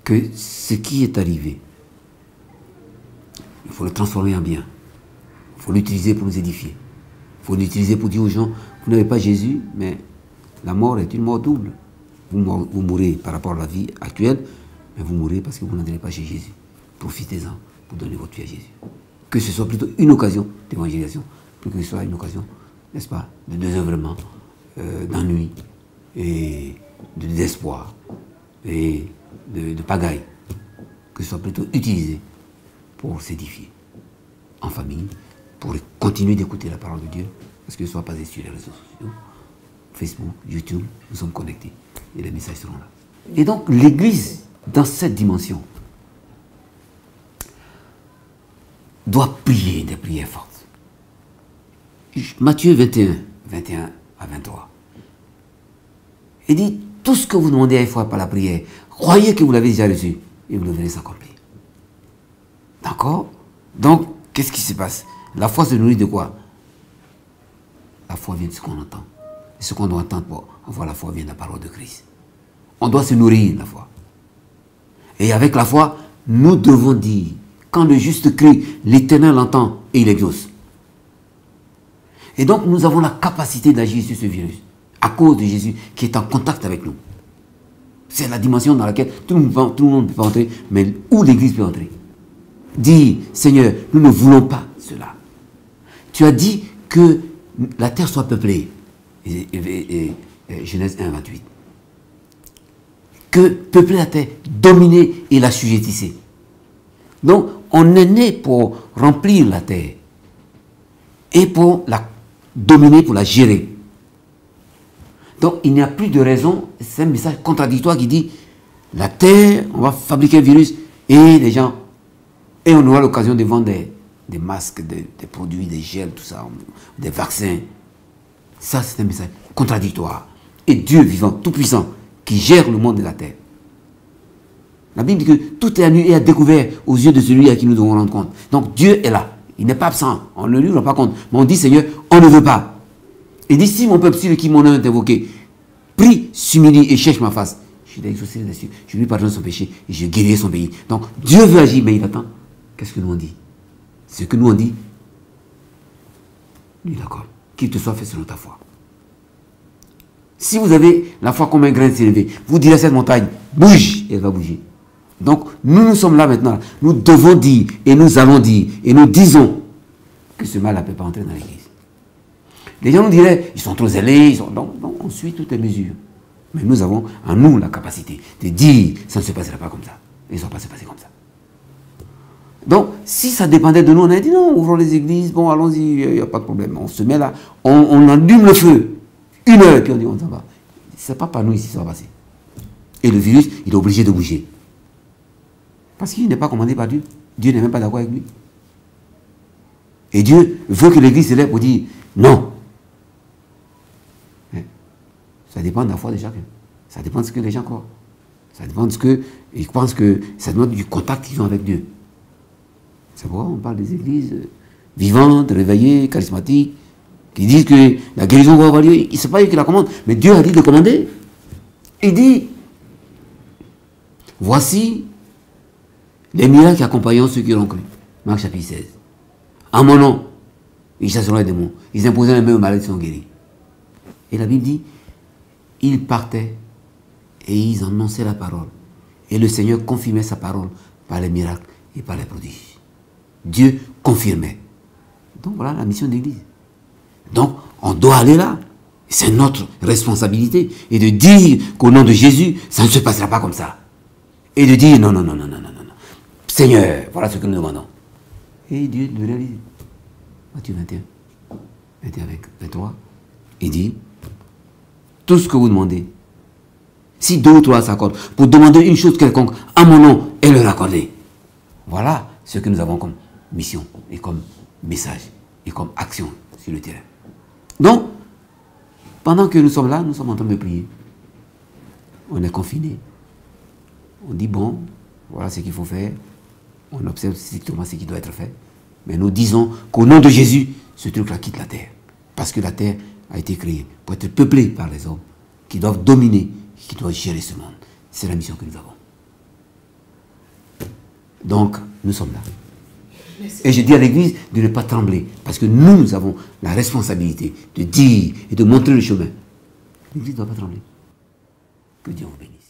que ce qui est arrivé, il faut le transformer en bien. Il faut l'utiliser pour nous édifier. Il faut l'utiliser pour dire aux gens, vous n'avez pas Jésus, mais la mort est une mort double. Vous mourrez par rapport à la vie actuelle, mais vous mourrez parce que vous n'allez pas chez Jésus. Profitez-en pour donner votre vie à Jésus. Que ce soit plutôt une occasion d'évangélisation, plutôt que ce soit une occasion, n'est-ce pas, de désœuvrement, d'ennui, et de désespoir, et de pagaille. Que ce soit plutôt utilisé pour s'édifier en famille, pour continuer d'écouter la parole de Dieu, parce que ne soit pas sur les réseaux sociaux, Facebook, YouTube, nous sommes connectés et les messages seront là. Et donc l'Église, dans cette dimension, doit prier des prières fortes. Matthieu 21, 21 à 23. Il dit, tout ce que vous demandez à une fois par la prière, croyez que vous l'avez déjà reçu et vous le verrez s'accomplir. D'accord? Donc, qu'est-ce qui se passe? La foi se nourrit de quoi? La foi vient de ce qu'on entend. Et ce qu'on doit entendre pour avoir la foi vient de la parole de Christ. On doit se nourrir de la foi. Et avec la foi, nous devons dire, quand le juste crie, l'Éternel entend et il exauce. Et donc, nous avons la capacité d'agir sur ce virus, à cause de Jésus qui est en contact avec nous. C'est la dimension dans laquelle tout le monde ne peut pas entrer, mais où l'Église peut entrer. Dis, Seigneur, nous ne voulons pas cela. Tu as dit que la terre soit peuplée. Et Genèse 1, 28. Que peupler la terre, dominer et l'assujettisser. Donc, on est né pour remplir la terre et pour la dominer, pour la gérer. Donc, il n'y a plus de raison, c'est un message contradictoire qui dit, la terre, on va fabriquer un virus et les gens, et on aura l'occasion de vendre des masques, des produits, des gels, tout ça, des vaccins. Ça, c'est un message contradictoire. Et Dieu vivant, tout-puissant, qui gère le monde de la terre. La Bible dit que tout est à nu et à découvert aux yeux de celui à qui nous devons rendre compte. Donc Dieu est là. Il n'est pas absent. On ne lui rend pas compte. Mais on dit, Seigneur, on ne veut pas. Il dit, si mon peuple, sur qui mon nom est invoqué, prie, s'humilie et cherche ma face, je vais exaucer les cieux, je lui pardonne son péché et je guérirai son pays. Donc Dieu veut agir, mais il attend. Qu'est-ce que nous on dit? Ce que nous on dit, lui d'accord. Qu'il te soit fait selon ta foi. Si vous avez la foi comme un grain de s'élever, vous direz à cette montagne, bouge, et elle va bouger. Donc, nous sommes là maintenant. Nous devons dire, et nous allons dire, et nous disons que ce mal ne peut pas entrer dans l'Église. Les gens nous diraient, ils sont trop zélés, donc on suit toutes les mesures. Mais nous avons en nous la capacité de dire, ça ne se passera pas comme ça. Et ça ne va pas se passer comme ça. Donc, si ça dépendait de nous, on a dit non, ouvrons les églises, bon, allons-y, il n'y a pas de problème. On se met là, on allume le feu, 1 heure, puis on dit, on s'en va. Ce n'est pas par nous ici, ça va passer. Et le virus, il est obligé de bouger. Parce qu'il n'est pas commandé par Dieu. Dieu n'est même pas d'accord avec lui. Et Dieu veut que l'église se lève pour dire non. Ça dépend de la foi de chacun. Ça dépend de ce que les gens croient. Ça dépend de ce que ils pensent que ça dépend du contact qu'ils ont avec Dieu. C'est pourquoi on parle des églises vivantes, réveillées, charismatiques, qui disent que la guérison va avoir lieu. Ce n'est pas eux qui la commandent, mais Dieu a dit de commander. Il dit, voici les miracles qui accompagnent ceux qui l'ont cru. Marc chapitre 16. En mon nom, ils chasseront les démons. Ils imposeront les mains aux malades qui sont guéris. Et la Bible dit, ils partaient et ils annonçaient la parole. Et le Seigneur confirmait sa parole par les miracles et par les prodiges. Dieu confirmait. Donc voilà la mission de l'Église. Donc on doit aller là. C'est notre responsabilité. Et de dire qu'au nom de Jésus, ça ne se passera pas comme ça. Et de dire non, non, non, non, non, non, non. Seigneur, voilà ce que nous demandons. Et Dieu le réalise. Matthieu 21, 21 avec 23. Il dit, tout ce que vous demandez, si 2 ou 3 s'accordent pour demander une chose quelconque à mon nom et leur accorder. Voilà ce que nous avons comme mission et comme message et comme action sur le terrain. Donc, pendant que nous sommes là, nous sommes en train de prier. On est confinés. On dit bon, voilà ce qu'il faut faire. On observe strictement ce qui doit être fait. Mais nous disons qu'au nom de Jésus, ce truc-là quitte la terre. Parce que la terre a été créée pour être peuplée par les hommes qui doivent dominer, qui doivent gérer ce monde. C'est la mission que nous avons. Donc, nous sommes là. Et je dis à l'Église de ne pas trembler, parce que nous avons la responsabilité de dire et de montrer le chemin. L'Église ne doit pas trembler. Que Dieu vous bénisse.